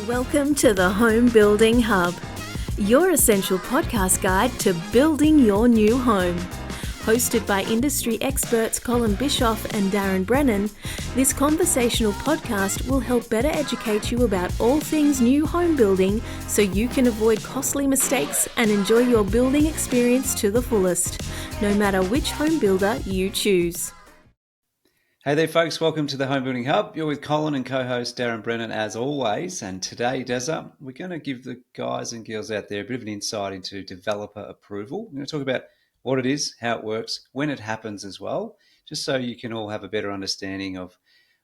Welcome to the Home Building Hub, your essential podcast guide to building your new home. Hosted by industry experts Colin Bischoff and Darren Brennan, this conversational podcast will help better educate you about all things new home building so you can avoid costly mistakes and enjoy your building experience to the fullest, no matter which home builder you choose. Hey there, folks. Welcome to the Home Building Hub. You're with Colin and co-host Darren Brennan, as always. And today, Dezza, we're going to give the guys and girls out there a bit of an insight into developer approval. We're going to talk about what it is, how it works, when it happens as well, just so you can all have a better understanding of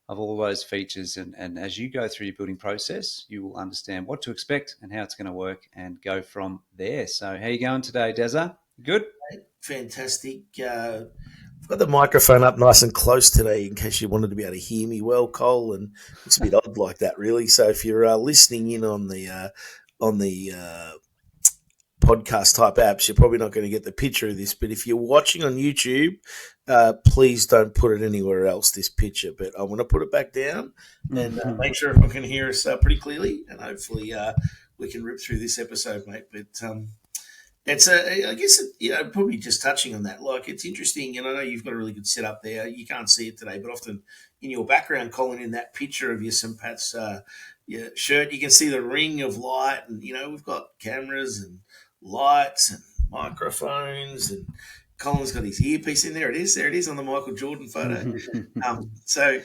all those features. And as you go through your building process, you will understand what to expect and how it's going to work and go from there. So how you going today, Dezza? Good? Fantastic. I've got the microphone up nice and close today in case you wanted to be able to hear me well, Cole, and it's a bit odd like that, really. So if you're listening in on the podcast type apps, you're probably not going to get the picture of this. But if you're watching on YouTube, please don't put it anywhere else, this picture. But I want to put it back down and make sure everyone can hear us pretty clearly, and hopefully we can rip through this episode, mate. But it's I guess, probably just touching on that. Like, it's interesting, and I know you've got a really good setup there. You can't see it today, but often in your background, Colin, in that picture of your St. Pat's shirt, you can see the ring of light, and we've got cameras and lights and microphones, and Colin's got his earpiece in there. It is on the Michael Jordan photo. So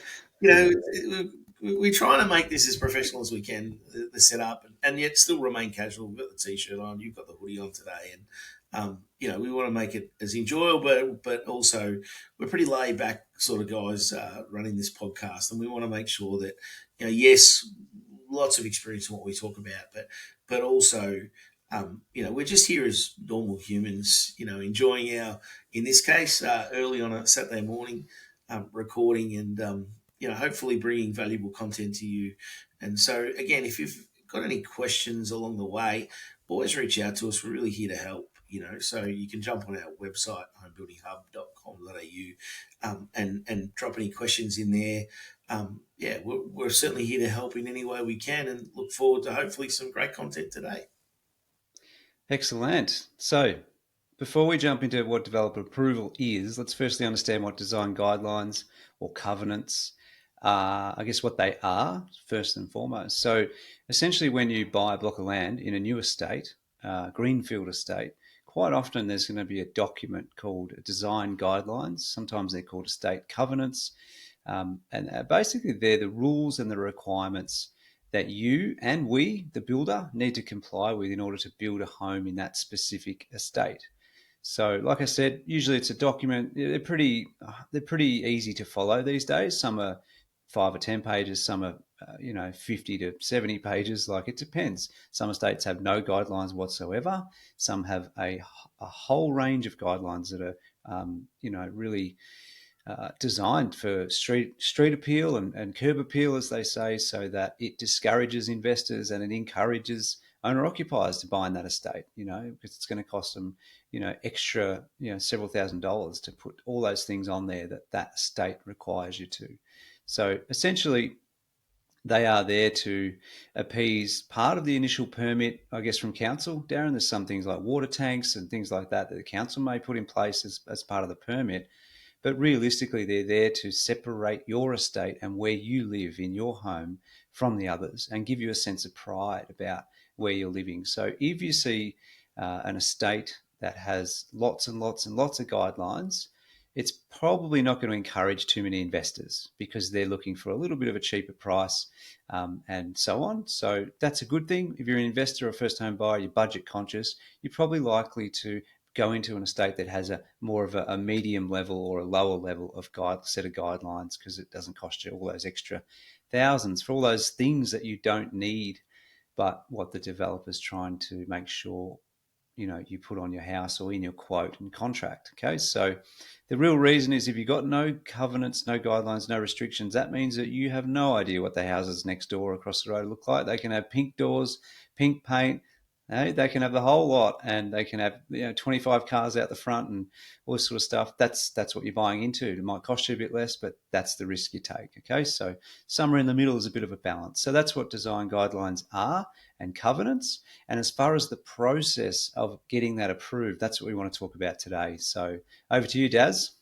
we're trying to make this as professional as we can, the setup, and yet still remain casual. We've got the t-shirt on, you've got the hoodie on today, and we want to make it as enjoyable, but also we're pretty laid back sort of guys running this podcast, and we want to make sure that yes, lots of experience in what we talk about, but also we're just here as normal humans, enjoying in this case, early on a Saturday morning, recording and hopefully bringing valuable content to you. And so, again, if you've got any questions along the way, always reach out to us. We're really here to help, so you can jump on our website, homebuildinghub.com.au, and drop any questions in there. We're certainly here to help in any way we can, and look forward to hopefully some great content today. Excellent. So before we jump into what developer approval is, let's firstly understand what design guidelines or covenants, I guess what they are first and foremost. So essentially, when you buy a block of land in a new estate, greenfield estate, quite often there's going to be a document called design guidelines. Sometimes they're called estate covenants. And basically they're the rules and the requirements that you and we, the builder, need to comply with in order to build a home in that specific estate. So, like I said, usually it's a document. They're pretty easy to follow these days. Some are 5 or 10 pages. Some are 50 to 70 pages. Like, it depends. Some estates have no guidelines whatsoever. Some have a whole range of guidelines that are really designed for street appeal and curb appeal, as they say, so that it discourages investors and it encourages owner-occupiers to buy in that estate, because it's going to cost them, extra, several $1,000s to put all those things on there that estate requires you to. So essentially, they are there to appease part of the initial permit, I guess, from council. Darren, there's some things like water tanks and things like that the council may put in place as part of the permit. But realistically, they're there to separate your estate and where you live in your home from the others and give you a sense of pride about where you're living. So if you see an estate that has lots and lots and lots of guidelines, it's probably not going to encourage too many investors because they're looking for a little bit of a cheaper price and so on. So that's a good thing. If you're an investor or a first home buyer, you're budget conscious, you're probably likely to go into an estate that has a more of a medium level or a lower level of set of guidelines, because it doesn't cost you all those extra thousands for all those things that you don't need, but what the developer's trying to make sure you put on your house or in your quote and contract. Okay, so the real reason is if you've got no covenants, no guidelines, no restrictions, that means that you have no idea what the houses next door across the road look like. They can have pink doors, pink paint, They can have the whole lot, and they can have 25 cars out the front and all this sort of stuff. That's what you're buying into. It might cost you a bit less, but that's the risk you take. Okay, so somewhere in the middle is a bit of a balance. So that's what design guidelines are and covenants. And as far as the process of getting that approved, that's what we want to talk about today. So over to you, Daz.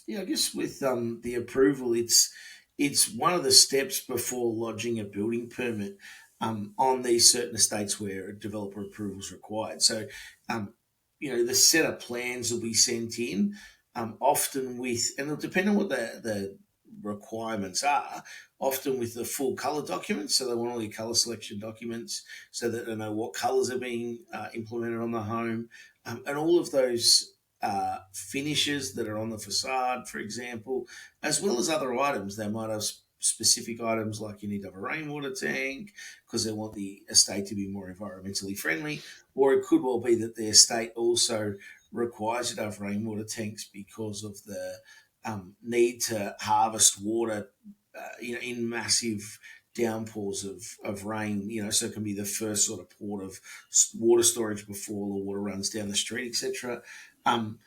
Yeah, I guess with the approval, it's one of the steps before lodging a building permit on these certain estates where a developer approval is required. So, the set of plans will be sent in, often with, and it'll depend on what the requirements are, often with the full colour documents. So they want all your colour selection documents so that they know what colours are being implemented on the home, and all of those finishes that are on the facade, for example, as well as other items. They might have specific items like you need to have a rainwater tank because they want the estate to be more environmentally friendly, or it could well be that the estate also requires you to have rainwater tanks because of the need to harvest water, in massive downpours of rain, so it can be the first sort of port of water storage before the water runs down the street, etc. Um,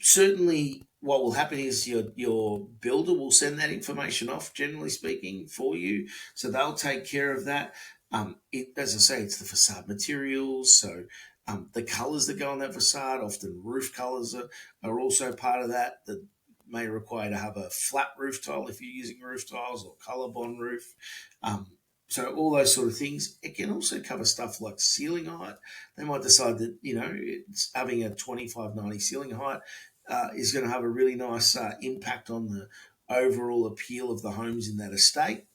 Certainly, what will happen is your builder will send that information off, generally speaking, for you. So they'll take care of that. As I say, it's the facade materials. So the colours that go on that facade, often roof colours are also part of that. That may require to have a flat roof tile if you're using roof tiles, or colour bond roof. So all those sort of things. It can also cover stuff like ceiling height. They might decide that it's having a 2590 ceiling height is going to have a really nice impact on the overall appeal of the homes in that estate.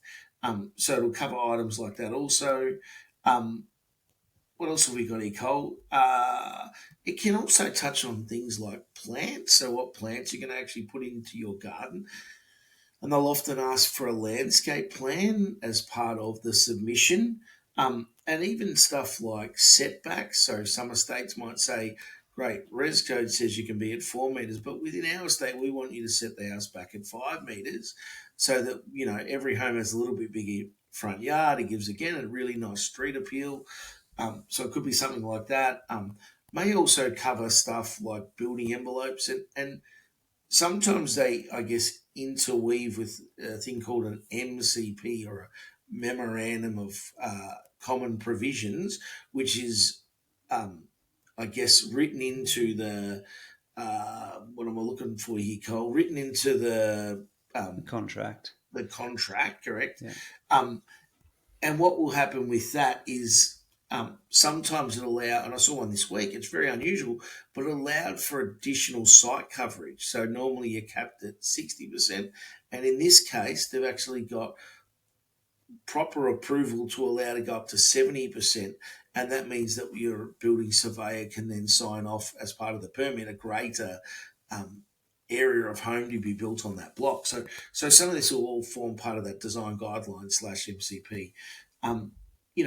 So it'll cover items like that also. What else have we got here, Cole? It can also touch on things like plants. So what plants you're going to actually put into your garden. And they'll often ask for a landscape plan as part of the submission. And even stuff like setbacks. So some estates might say, great, res code says you can be at 4 metres, but within our estate, we want you to set the house back at 5 metres so that, every home has a little bit bigger front yard. It gives, again, a really nice street appeal. So it could be something like that. May also cover stuff like building envelopes, and sometimes they, I guess, interweave with a thing called an MCP, or a Memorandum of Common Provisions, which is, I guess, written into the, what am I looking for here, Cole? Written into the Contract. The contract, correct? Yeah. And what will happen with that is sometimes it allow, and I saw one this week, it's very unusual, but it allowed for additional site coverage. So normally you're capped at 60%. And in this case, they've actually got proper approval to allow to go up to 70%. And that means that your building surveyor can then sign off as part of the permit a greater area of home to be built on that block. So some of this will all form part of that design guideline / MCP.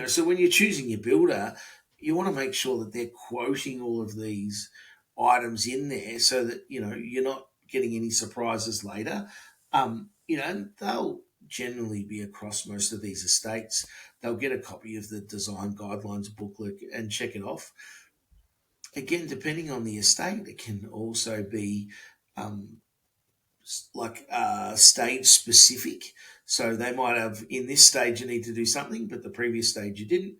So when you're choosing your builder, you want to make sure that they're quoting all of these items in there so that, you're not getting any surprises later. And they'll generally be across most of these estates. They'll get a copy of the design guidelines booklet and check it off. Again, depending on the estate, it can also be stage specific. So they might have, in this stage you need to do something, but the previous stage you didn't.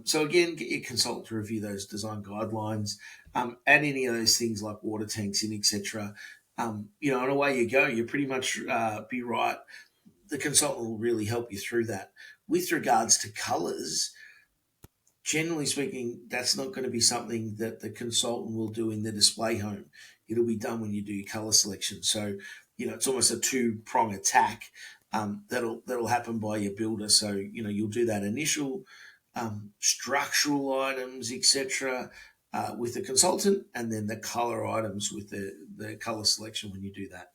So again, get your consultant to review those design guidelines, add any of those things like water tanks in, etc. And away you go. You pretty much be right. The consultant will really help you through that. With regards to colours, generally speaking, that's not going to be something that the consultant will do in the display home. It'll be done when you do your colour selection. So, it's almost a two-prong attack that'll happen by your builder. So, you'll do that initial structural items, etc., with the consultant, and then the colour items with the colour selection when you do that.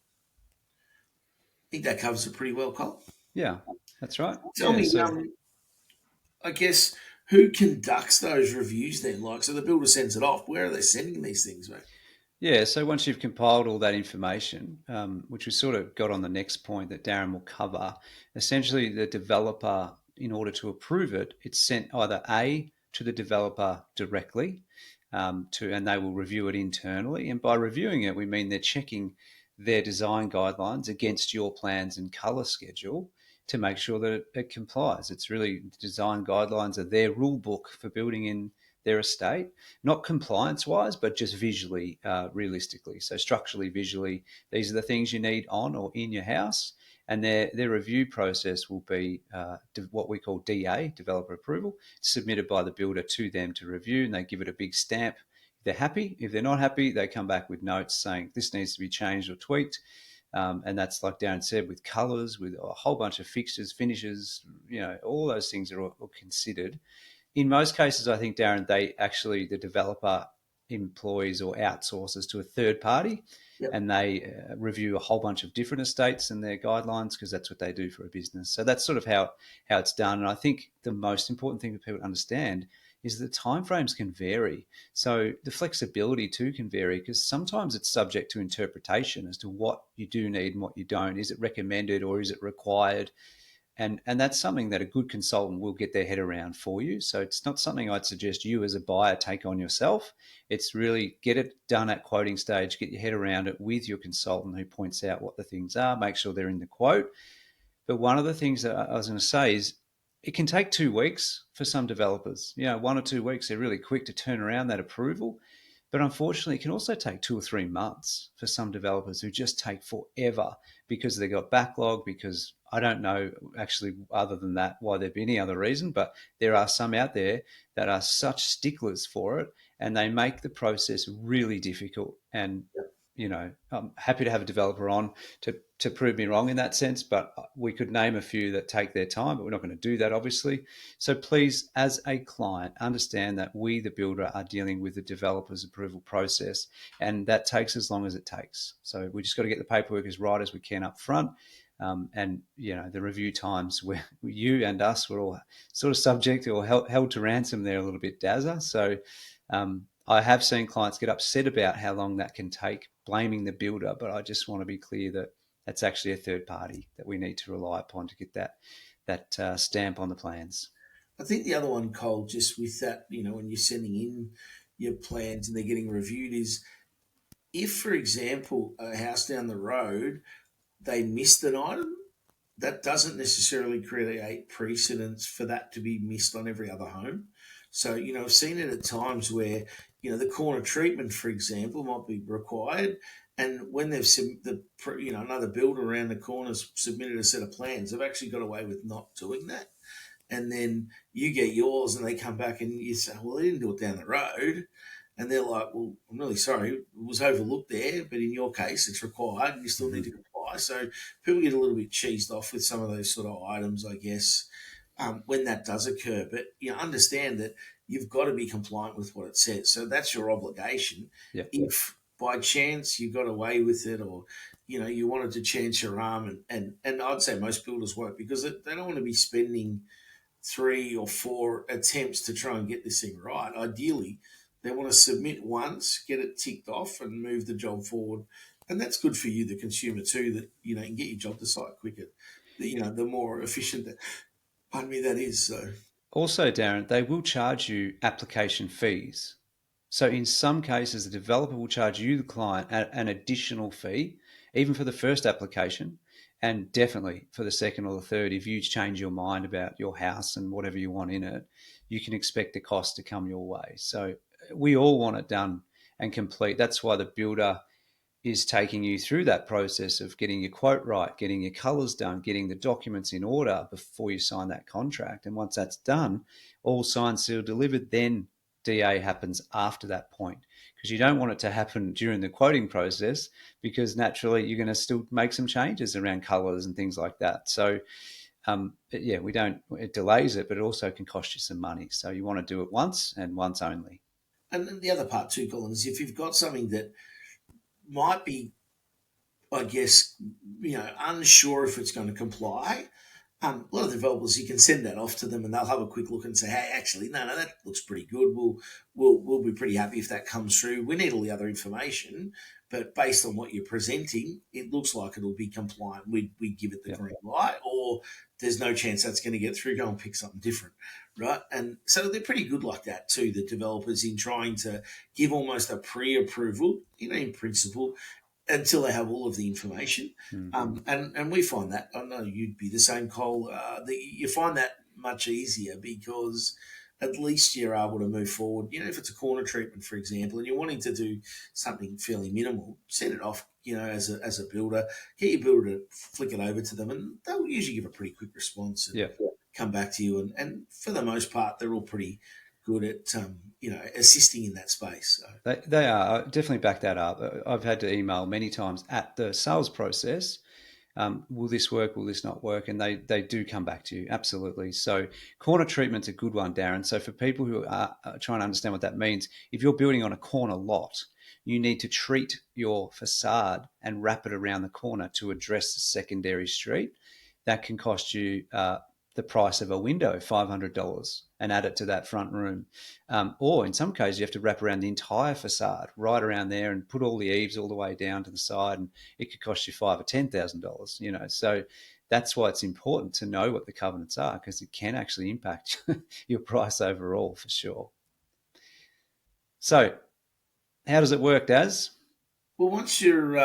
I think that covers it pretty well, Cole. Yeah, that's right. Tell me, I guess, who conducts those reviews then? So the builder sends it off. Where are they sending these things, mate? Yeah, so once you've compiled all that information, which we sort of got on the next point that Darren will cover, essentially the developer, in order to approve it, it's sent either A, to the developer directly, and they will review it internally. And by reviewing it, we mean they're checking their design guidelines against your plans and colour schedule to make sure that it complies. It's really, design guidelines are their rule book for building in their estate, not compliance wise, but just visually, realistically. So structurally, visually, these are the things you need on or in your house. And their review process will be what we call DA, developer approval, submitted by the builder to them to review, and they give it a big stamp. If they're happy. If they're not happy, they come back with notes saying this needs to be changed or tweaked. And that's, like Darren said, with colours, with a whole bunch of fixtures, finishes, all those things are all considered. In most cases, I think, Darren, the developer employs or outsources to a third party. Yep. And they review a whole bunch of different estates and their guidelines, because that's what they do for a business. So that's sort of how it's done. And I think the most important thing for people to understand is that timeframes can vary. So the flexibility too can vary, because sometimes it's subject to interpretation as to what you do need and what you don't. Is it recommended or is it required? And that's something that a good consultant will get their head around for you. So it's not something I'd suggest you as a buyer take on yourself. It's really get it done at quoting stage, get your head around it with your consultant who points out what the things are, make sure they're in the quote. But one of the things that I was going to say is it can take 2 weeks for some developers. 1 or 2 weeks, they're really quick to turn around that approval. But unfortunately, it can also take 2 or 3 months for some developers who just take forever because they got backlog, because I don't know actually other than that why there'd be any other reason, but there are some out there that are such sticklers for it, and they make the process really difficult. And I'm happy to have a developer on to prove me wrong in that sense, but we could name a few that take their time, but we're not going to do that, obviously. So please, as a client, understand that we, the builder, are dealing with the developer's approval process, and that takes as long as it takes. So we just got to get the paperwork as right as we can up front. And the review times, where you and us were all sort of subject or held to ransom there a little bit, Dazza. So I have seen clients get upset about how long that can take, blaming the builder, but I just want to be clear that that's actually a third party that we need to rely upon to get that stamp on the plans. I think the other one, Cole, just with that, when you're sending in your plans and they're getting reviewed, is if, for example, a house down the road, they missed an item, that doesn't necessarily create precedence for that to be missed on every other home. So, I've seen it at times where, the corner treatment, for example, might be required. And when they've, another builder around the corner's submitted a set of plans, they've actually got away with not doing that. And then you get yours and they come back and you say, well, they didn't do it down the road. And they're like, well, I'm really sorry, it was overlooked there, but in your case, it's required and you still need to comply. So people get a little bit cheesed off with some of those sort of items, I guess, when that does occur. But understand that you've got to be compliant with what it says. So that's your obligation. Yep. If by chance you got away with it, or you wanted to chance your arm, and I'd say most builders won't, because they don't want to be spending 3 or 4 attempts to try and get this thing right. Ideally, they want to submit once, get it ticked off, and move the job forward. And that's good for you, the consumer, too, that you can get your job to site quicker. The more efficient that is. So also, Darren, they will charge you application fees. So in some cases, the developer will charge you, the client, an additional fee, even for the first application, and definitely for the second or the third. If you change your mind about your house and whatever you want in it, you can expect the cost to come your way. So we all want it done and complete. That's why the builder is taking you through that process of getting your quote right, getting your colours done, getting the documents in order before you sign that contract. And once that's done, all signed, sealed, delivered, then DA happens after that point, because you don't want it to happen during the quoting process, because naturally you're going to still make some changes around colours and things like that. So it delays it, but it also can cost you some money. So you want to do it once and once only. And the other part too, Colin, is if you've got something that might be, I guess, unsure if it's going to comply, a lot of developers, you can send that off to them and they'll have a quick look and say, hey, actually, no, that looks pretty good. We'll be pretty happy if that comes through. We need all the other information. but based on what you're presenting, it looks like it'll be compliant. We give it the green light, or there's no chance that's going to get through. Go and pick something different, right? And so they're pretty good like that too, the developers, in trying to give almost a pre-approval, in principle, until they have all of the information. And we find that, I know you'd be the same, Cole, you find that much easier because at least you're able to move forward. If it's a corner treatment, for example, and you're wanting to do something fairly minimal, send it off, as a builder, get your builder to flick it over to them, and they'll usually give a pretty quick response and come back to you. And for the most part, they're all pretty good at, assisting in that space. So. They are. I definitely back that up. I've had to email many times at the sales process. Will this work? Will this not work? And they do come back to you. Absolutely. So corner treatment's a good one, Darren. So for people who are trying to understand what that means, if you're building on a corner lot, you need to treat your facade and wrap it around the corner to address the secondary street. That can cost you the price of a window, $500, and add it to that front room. Or in some cases, you have to wrap around the entire facade, right around there, and put all the eaves all the way down to the side, and it could cost you $5,000 or $10,000. So that's why it's important to know what the covenants are, because it can actually impact your price overall for sure. So how does it work, Daz? Well, once you're,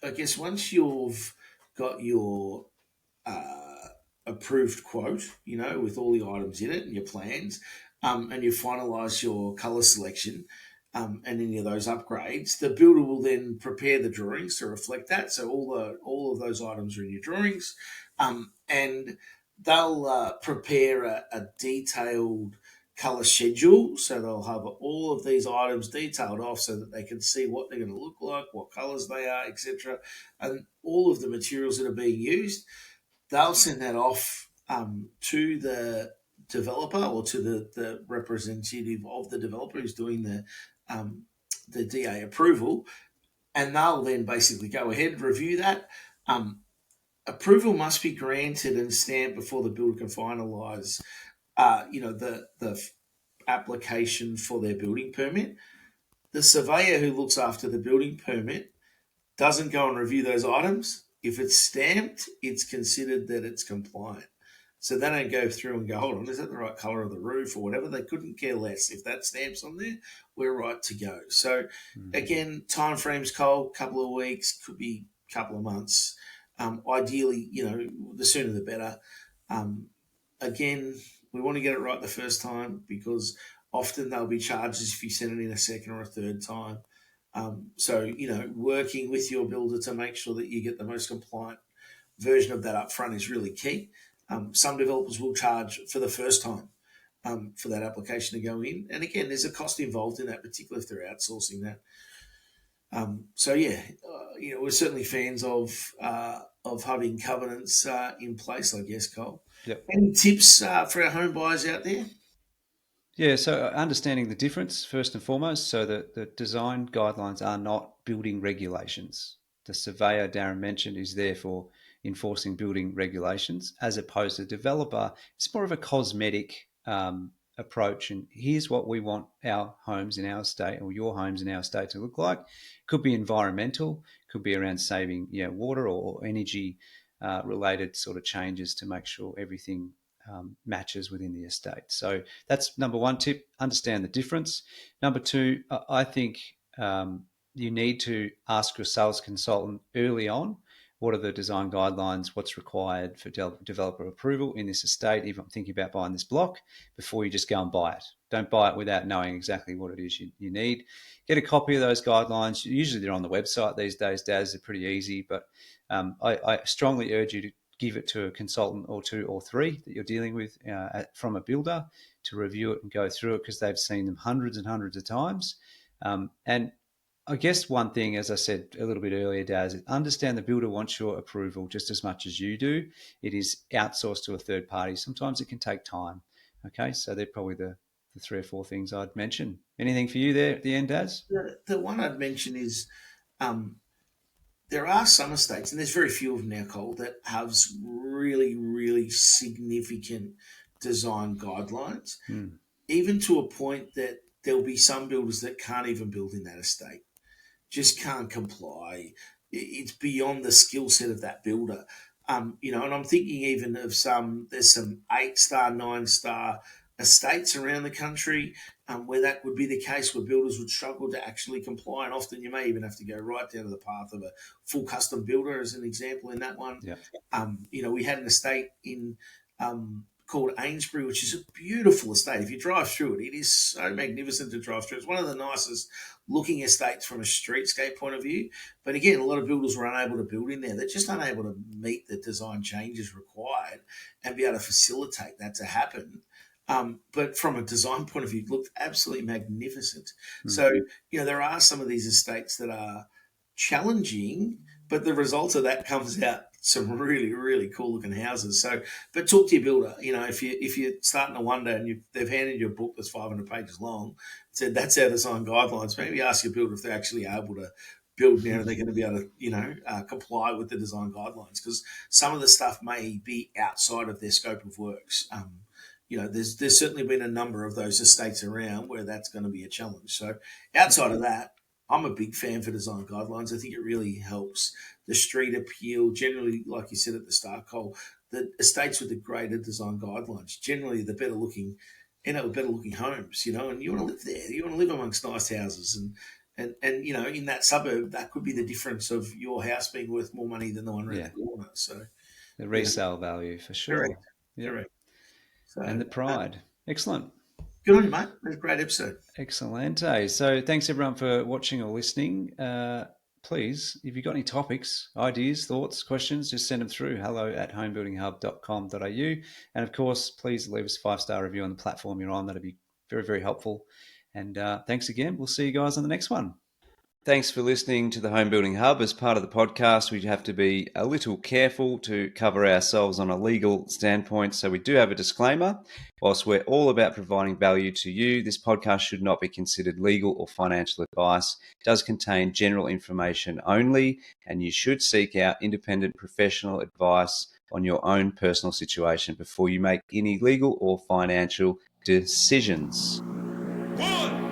once you've got your approved quote, with all the items in it and your plans, and you finalise your colour selection and any of those upgrades, the builder will then prepare the drawings to reflect that. So all of those items are in your drawings, and they'll prepare a detailed colour schedule. So they'll have all of these items detailed off so that they can see what they're going to look like, what colours they are, etc., and all of the materials that are being used. They'll send that off to the developer, or to the representative of the developer who's doing the DA approval, and they'll then basically go ahead, review that. Approval must be granted and stamped before the builder can finalise the application for their building permit. The surveyor who looks after the building permit doesn't go and review those items. If it's stamped, it's considered that it's compliant. So they don't go through and go, hold on, is that the right colour of the roof or whatever? They couldn't care less. If that stamp's on there, we're right to go. So again, timeframes, Cole, couple of weeks, could be a couple of months. Ideally, the sooner the better. Again, we want to get it right the first time, because often there'll be charges if you send it in a second or a third time. So, working with your builder to make sure that you get the most compliant version of that up front is really key. Some developers will charge for the first time for that application to go in. And again, there's a cost involved in that, particularly if they're outsourcing that. We're certainly fans of having covenants in place, I guess, Cole. Yep. Any tips for our home buyers out there? Yeah, so understanding the difference first and foremost. So the design guidelines are not building regulations. The surveyor Darren mentioned is there for enforcing building regulations, as opposed to developer. It's more of a cosmetic approach, and here's what we want our homes in our estate, or your homes in our estate, to look like. Could be environmental, could be around saving water or energy related sort of changes to make sure everything matches within the estate. So that's number one tip, understand the difference. Number two, I think you need to ask your sales consultant early on, what are the design guidelines, what's required for developer approval in this estate, if I'm thinking about buying this block, before you just go and buy it. Don't buy it without knowing exactly what it is you need. Get a copy of those guidelines. Usually they're on the website these days, Daz. They're pretty easy, but I strongly urge you to give it to a consultant or two or three that you're dealing with from a builder to review it and go through it, because they've seen them hundreds and hundreds of times. And I guess one thing, as I said a little bit earlier, Daz, is understand the builder wants your approval just as much as you do. It is outsourced to a third party. Sometimes it can take time. Okay, so they're probably the three or four things I'd mention. Anything for you there at the end, Daz? The one I'd mention is there are some estates, and there's very few of them now, Cole, that have really, really significant design guidelines, even to a point that there'll be some builders that can't even build in that estate. just can't comply. It's beyond the skill set of that builder. And I'm thinking even of there's some 8-star, 9-star estates around the country where that would be the case, where builders would struggle to actually comply. And often you may even have to go right down to the path of a full custom builder as an example in that one. Yeah. We had an estate in called Amesbury, which is a beautiful estate. If you drive through it, it is so magnificent to drive through. It's one of the nicest looking estates from a streetscape point of view. But again, a lot of builders were unable to build in there. They're just unable to meet the design changes required and be able to facilitate that to happen. But from a design point of view, it looked absolutely magnificent. Mm-hmm. So, there are some of these estates that are challenging, but the result of that comes out some really, really cool looking houses. So, but talk to your builder. If you're starting to wonder and they've handed you a book that's 500 pages long, said that's our design guidelines, maybe ask your builder if they're actually able to build now. They're going to be able to, comply with the design guidelines, because some of the stuff may be outside of their scope of works. There's certainly been a number of those estates around where that's going to be a challenge. So outside of that, I'm a big fan for design guidelines. I think it really helps the street appeal. Generally, like you said at the start, Cole, the estates with the greater design guidelines, generally the better looking, better looking homes, and you want to live there. You want to live amongst nice houses. And in that suburb, that could be the difference of your house being worth more money than the one around the corner. So the resale value for sure. Correct. Yeah. Correct. So, and the pride. Excellent. Good on you, mate. It was a great episode. Excellent. So thanks everyone for watching or listening. Please, if you've got any topics, ideas, thoughts, questions, just send them through. hello@homebuildinghub.com.au. And of course, please leave us a 5-star review on the platform you're on. That'd be very, very helpful. And thanks again. We'll see you guys on the next one. Thanks for listening to the Home Building Hub. As part of the podcast, we have to be a little careful to cover ourselves on a legal standpoint. So we do have a disclaimer. Whilst we're all about providing value to you, this podcast should not be considered legal or financial advice. It does contain general information only, and you should seek out independent professional advice on your own personal situation before you make any legal or financial decisions. 1,